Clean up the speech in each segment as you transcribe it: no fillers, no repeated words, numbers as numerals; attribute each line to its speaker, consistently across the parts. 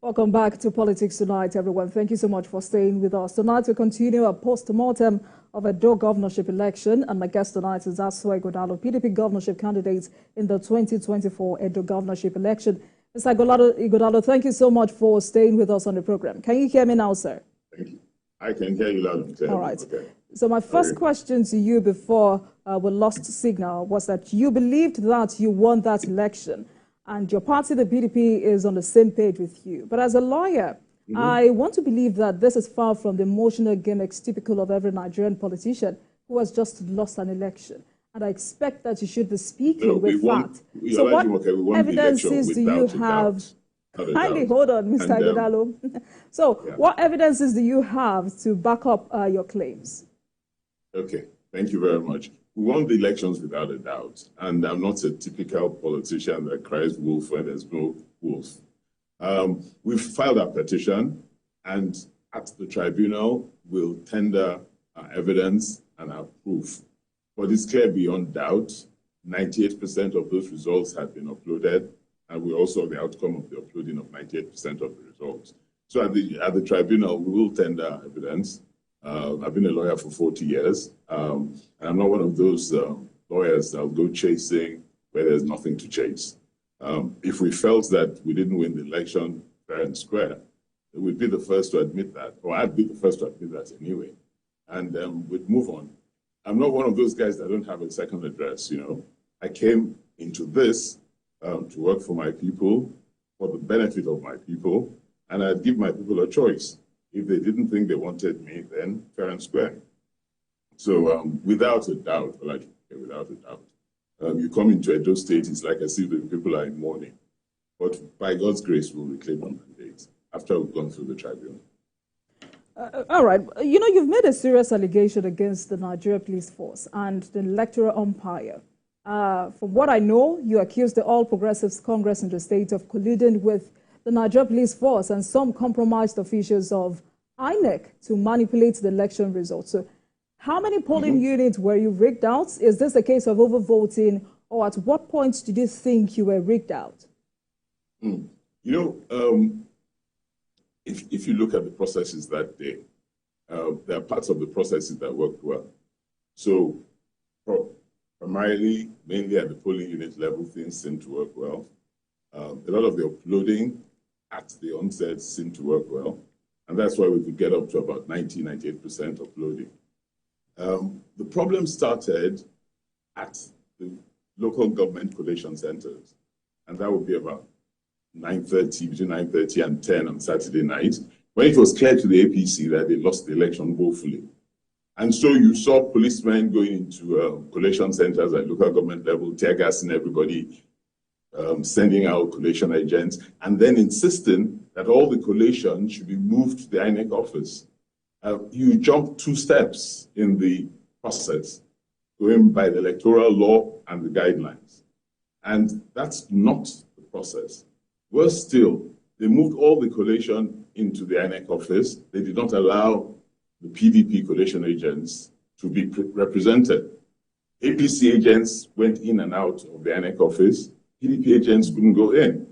Speaker 1: Welcome back to Politics Tonight, everyone. Thank you so much for staying with us. Tonight, we continue a post-mortem of a Edo governorship election, and my guest tonight is Ighodalo, PDP governorship candidate in the 2024 Edo governorship election. Mr. Ighodalo, thank you so much for staying with us on the program. Can you hear me now, sir?
Speaker 2: Thank you. I can hear you loud and clear.
Speaker 1: All right.
Speaker 2: Okay.
Speaker 1: So my first question to you before we lost signal was that you believed that you won that election, and your party, the PDP, is on the same page with you. But as a lawyer, I want to believe that this is far from the emotional gimmicks typical of every Nigerian politician who has just lost an election. And I expect that you should be speaking with fact. So what evidences do you have? Kindly hold on, Mr. Ighodalo. So what evidences do you have to back up your claims?
Speaker 2: Okay, thank you very much. We won the elections without a doubt, and I'm not a typical politician that cries wolf when there's no wolf. We've filed our petition, and at the tribunal, we'll tender our evidence and our proof. But it's clear beyond doubt, 98% of those results have been uploaded, and we also have the outcome of the uploading of 98% of the results. So at the tribunal, we will tender our evidence. I've been a lawyer for 40 years, and I'm not one of those lawyers that will go chasing where there's nothing to chase. If we felt that we didn't win the election fair and square, we'd be the first to admit that, or I'd be the first to admit that anyway, and we'd move on. I'm not one of those guys that don't have a second address, you know. I came into this to work for my people, for the benefit of my people, and I'd give my people a choice. If they didn't think they wanted me, then fair and square. So without a doubt, without a doubt, you come into Edo State, it's like as if the people are in mourning. But by God's grace, we'll reclaim our mandate after we've gone through the tribunal.
Speaker 1: All right. You know, you've made a serious allegation against the Nigeria Police Force and the electoral umpire. From what I know, you accused the All Progressives Congress in the state of colluding with the Nigeria Police Force and some compromised officials of INEC to manipulate the election results. So how many polling units were you rigged out? Is this a case of overvoting, or at what point did you think you were rigged out?
Speaker 2: You know, if you look at the processes that day, there are parts of the processes that worked well. So primarily, mainly at the polling unit level, things seem to work well. A lot of the uploading at the onset seemed to work well. And that's why we could get up to about 98% uploading. The problem started at the local government collation centers. And that would be about 9:30, between 9:30 and 10 on Saturday night, when it was clear to the APC that they lost the election woefully. And so you saw policemen going into collation centers at local government level, tear gassing everybody, sending out collation agents, and then insisting that all the collation should be moved to the INEC office. You jump 2 steps in the process, going by the electoral law and the guidelines. And that's not the process. Worse still, they moved all the collation into the INEC office. They did not allow the PDP collation agents to be represented. APC agents went in and out of the INEC office. PDP agents couldn't go in.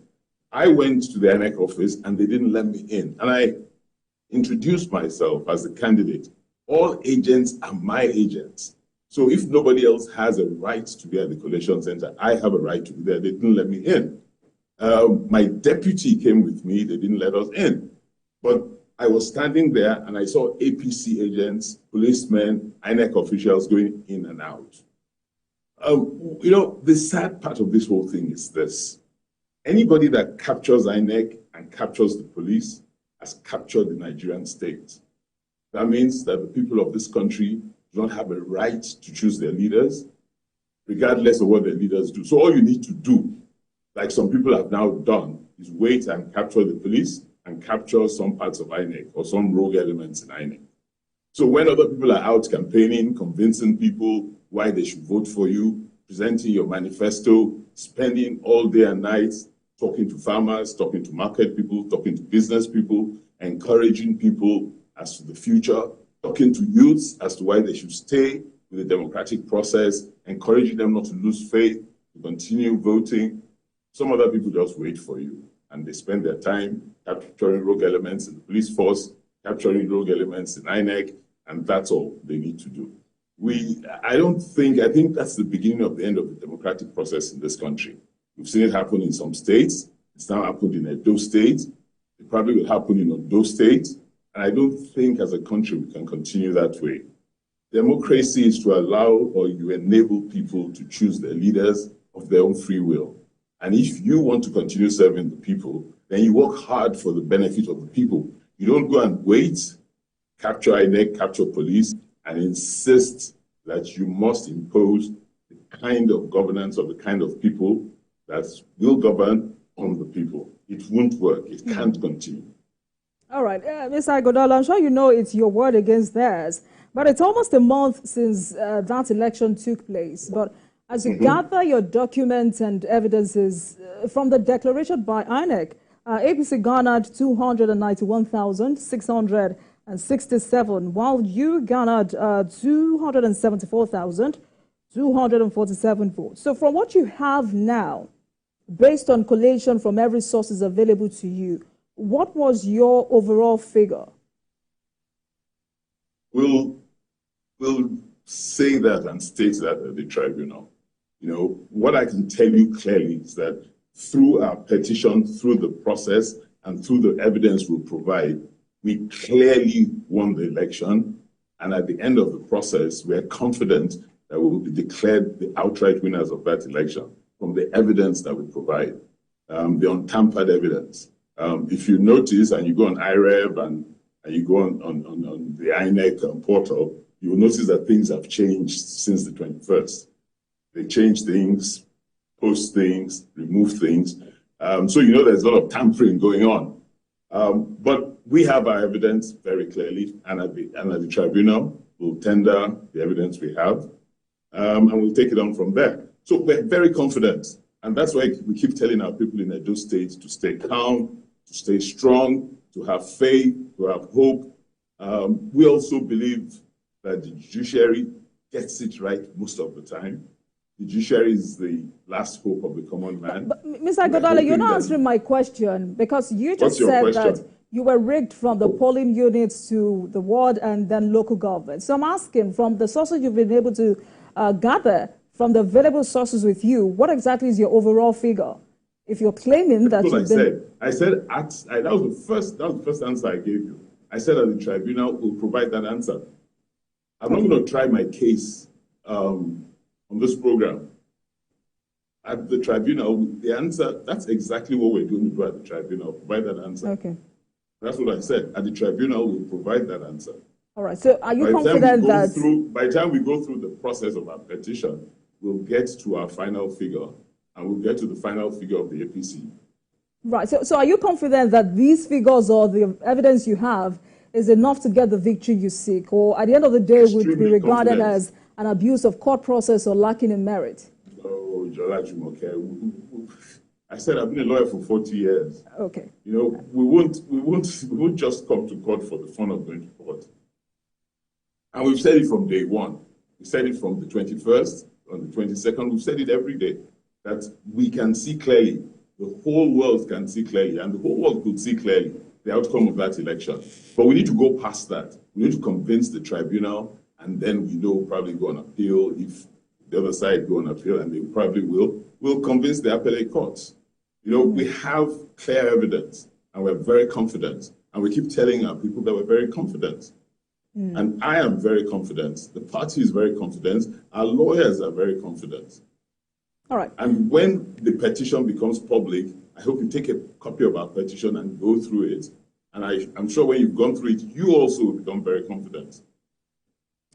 Speaker 2: I went to the INEC office and they didn't let me in. And I introduced myself as a candidate. All agents are my agents. So if nobody else has a right to be at the collation center, I have a right to be there. They didn't let me in. My deputy came with me. They didn't let us in. But I was standing there and I saw APC agents, policemen, INEC officials going in and out. You know, the sad part of this whole thing is this. Anybody that captures INEC and captures the police has captured the Nigerian state. That means that the people of this country do not have a right to choose their leaders, regardless of what their leaders do. So all you need to do, like some people have now done, is wait and capture the police and capture some parts of INEC or some rogue elements in INEC. So when other people are out campaigning, convincing people why they should vote for you, presenting your manifesto, spending all day and night talking to farmers, talking to market people, talking to business people, encouraging people as to the future, talking to youths as to why they should stay with the democratic process, encouraging them not to lose faith, to continue voting. Some other people just wait for you, and they spend their time capturing rogue elements in the police force, capturing rogue elements in INEC, and that's all they need to do. I think that's the beginning of the end of the democratic process in this country. We've seen it happen in some states. It's now happened in Edo State. It probably will happen in Ondo State. And I don't think as a country we can continue that way. Democracy is to allow or you enable people to choose their leaders of their own free will. And if you want to continue serving the people, then you work hard for the benefit of the people. You don't go and wait, capture INEC, capture police, and insist that you must impose the kind of governance of the kind of people that will govern on the people. It won't work. It can't continue.
Speaker 1: All right. Mr. Ighodalo, I'm sure you know it's your word against theirs, but it's almost a month since that election took place. But as you gather your documents and evidences from the declaration by INEC, APC garnered 291,667, while you garnered 274,247 votes. So from what you have now, based on collation from every sources available to you, what was your overall figure?
Speaker 2: We'll say that and state that at the tribunal. You know, what I can tell you clearly is that through our petition, through the process, and through the evidence we'll provide, we clearly won the election. And at the end of the process, we are confident that we will be declared the outright winners of that election from the evidence that we provide, the untampered evidence. If you notice, and you go on IREV and you go on the INEC portal, you will notice that things have changed since the 21st. They change things, post things, remove things. So you know there's a lot of tampering going on. But we have our evidence very clearly, and at the tribunal, we'll tender the evidence we have, and we'll take it on from there. So we're very confident, and that's why we keep telling our people in Edo State to stay calm, to stay strong, to have faith, to have hope. We also believe that the judiciary gets it right most of the time. The judiciary is the last hope of the common man.
Speaker 1: But Mr. Ighodalo, you're not answering my question, because you just said that you were rigged from the polling units to the ward and then local government. So I'm asking, from the sources you've been able to gather, from the available sources with you, what exactly is your overall figure? If you're claiming that you've been... that was the first answer I gave you. I said that the tribunal will provide that answer.
Speaker 2: I'm not going to try my case on this program. At the tribunal, the answer, that's exactly what we're going to do at the tribunal, provide that answer.
Speaker 1: Okay.
Speaker 2: That's what I said. At the tribunal, we'll provide that answer.
Speaker 1: All right. So are you confident that...
Speaker 2: By the time we go through the process of our petition, we'll get to our final figure, and we'll get to the final figure of the APC.
Speaker 1: Right. So are you confident that these figures or the evidence you have is enough to get the victory you seek, or at the end of the day would be regarded as an abuse of court process or lacking in merit?
Speaker 2: Oh, I said I've been a lawyer for 40 years.
Speaker 1: Okay.
Speaker 2: You know, we won't just come to court for the fun of going to court. And we've said it from day one. We said it from the 21st, on the 22nd. We've said it every day, that we can see clearly. The whole world can see clearly, and the whole world could see clearly the outcome of that election. But we need to go past that. We need to convince the tribunal, and then we'll probably go on appeal. If the other side go on appeal, and they probably will, we'll convince the appellate courts. You know, we have clear evidence, and we're very confident. And we keep telling our people that we're very confident. And I am very confident. The party is very confident. Our lawyers are very confident.
Speaker 1: All right.
Speaker 2: And when the petition becomes public, I hope you take a copy of our petition and go through it. And I'm sure when you've gone through it, you also will become very confident.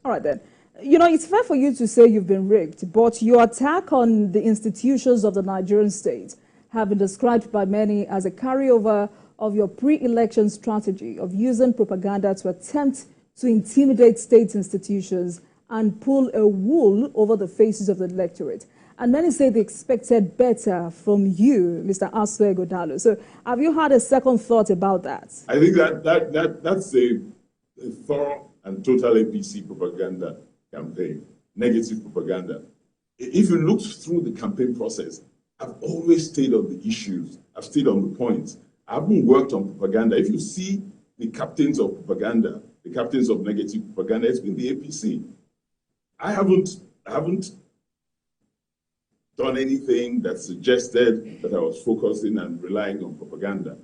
Speaker 1: All right, then. You know, it's fair for you to say you've been rigged, but your attack on the institutions of the Nigerian state have been described by many as a carryover of your pre-election strategy of using propaganda to attempt to intimidate state institutions and pull a wool over the faces of the electorate. And many say they expected better from you, Mr. Ighodalo. So have you had a second thought about that?
Speaker 2: I think that's a thorough and total APC propaganda campaign, negative propaganda. If you look through the campaign process, I've always stayed on the issues. I've stayed on the points. I haven't worked on propaganda. If you see the captains of propaganda, the captains of negative propaganda, it's been the APC. I haven't done anything that suggested that I was focusing and relying on propaganda.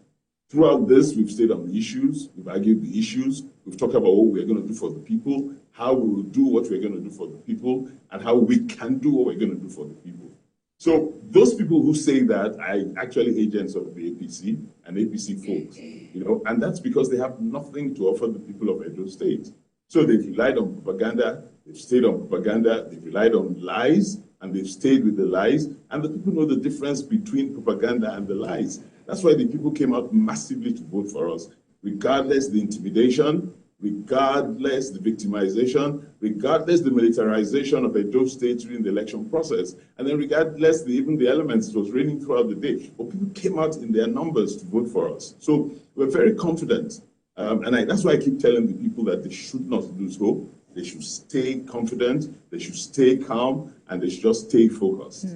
Speaker 2: Throughout this, we've stayed on the issues, we've argued the issues, we've talked about what we're going to do for the people, how we will do what we're going to do for the people, and how we can do what we're going to do for the people. So those people who say that are actually agents of the APC and APC folks, and that's because they have nothing to offer the people of Edo State. So they've relied on propaganda, they've stayed on propaganda, they've relied on lies, and they've stayed with the lies, and the people know the difference between propaganda and the lies. That's why the people came out massively to vote for us, regardless the intimidation, regardless the victimization, regardless the militarization of Edo State during the election process, and then regardless even the elements it was raining throughout the day. But people came out in their numbers to vote for us. So we're very confident. That's why I keep telling the people that they should not lose hope. They should stay confident, they should stay calm, and they should just stay focused.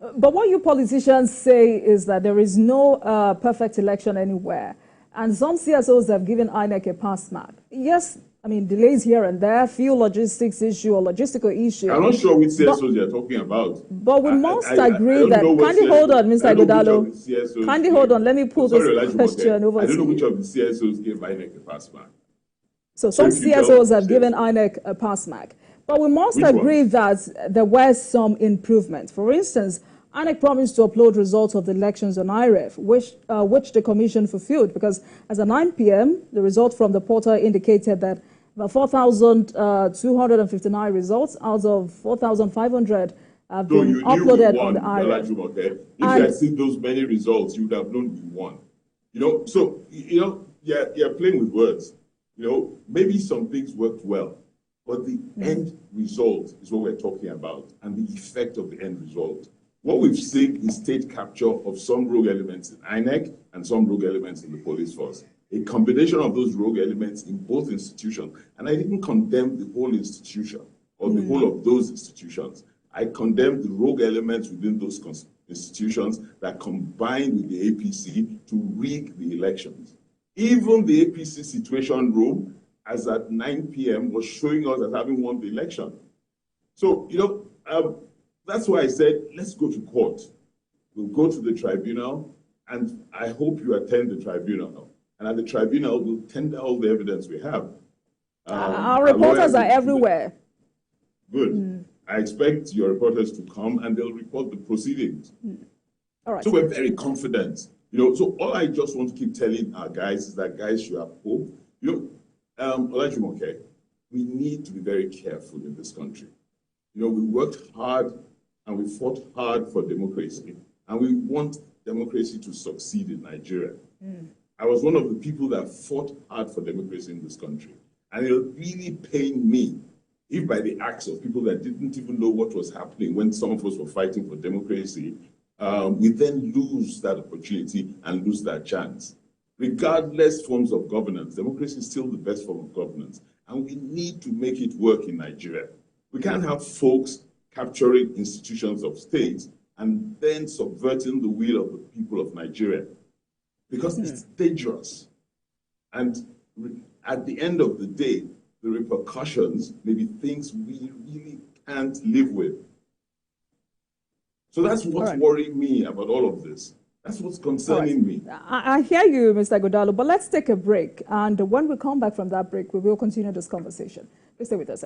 Speaker 1: But what you politicians say is that there is no perfect election anywhere. And some CSOs have given INEC a pass mark. Yes, I mean, delays here and there, few logistics issue or logistical issue.
Speaker 2: I'm not sure which CSOs you're talking about.
Speaker 1: But we must agree that... Kindly hold on, Mr. Ighodalo. Kindly hold on. Let me pull this question over to you.
Speaker 2: I don't know which of the CSOs gave INEC a pass mark.
Speaker 1: So some CSOs have given INEC a pass mark. But we must agree that there were some improvements. For instance, INEC promised to upload results of the elections on IREF, which the commission fulfilled, because as at 9 p.m., the result from the portal indicated that about 4,259 results out of 4,500 have been uploaded on the IREF.
Speaker 2: If you had seen those many results, you would have known you won. So, you're playing with words. Maybe some things worked well, but the end result is what we're talking about, and the effect of the end result. What we've seen is state capture of some rogue elements in INEC and some rogue elements in the police force. A combination of those rogue elements in both institutions. And I didn't condemn the whole institution or the whole of those institutions. I condemned the rogue elements within those institutions that combined with the APC to rig the elections. Even the APC situation room, as at 9 p.m., was showing us as having won the election. So, that's why I said, let's go to court. We'll go to the tribunal, and I hope you attend the tribunal. And at the tribunal, we'll tender all the evidence we have.
Speaker 1: Our reporters are everywhere.
Speaker 2: Good. I expect your reporters to come, and they'll report the proceedings.
Speaker 1: All right.
Speaker 2: So we're very confident. So all I just want to keep telling our guys is that guys should have hope. Olajumoke, we need to be very careful in this country. We worked hard and we fought hard for democracy, and we want democracy to succeed in Nigeria. I was one of the people that fought hard for democracy in this country, and it'll really pain me if by the acts of people that didn't even know what was happening when some of us were fighting for democracy, we then lose that opportunity and lose that chance. Regardless forms of governance, democracy is still the best form of governance, and we need to make it work in Nigeria. We can't have folks capturing institutions of states and then subverting the will of the people of Nigeria, because it's dangerous. And at the end of the day, the repercussions may be things we really can't live with. So that's what's worrying me about all of this. That's what's concerning me.
Speaker 1: I hear you, Mr. Ighodalo, but let's take a break. And when we come back from that break, we will continue this conversation. Please stay with us.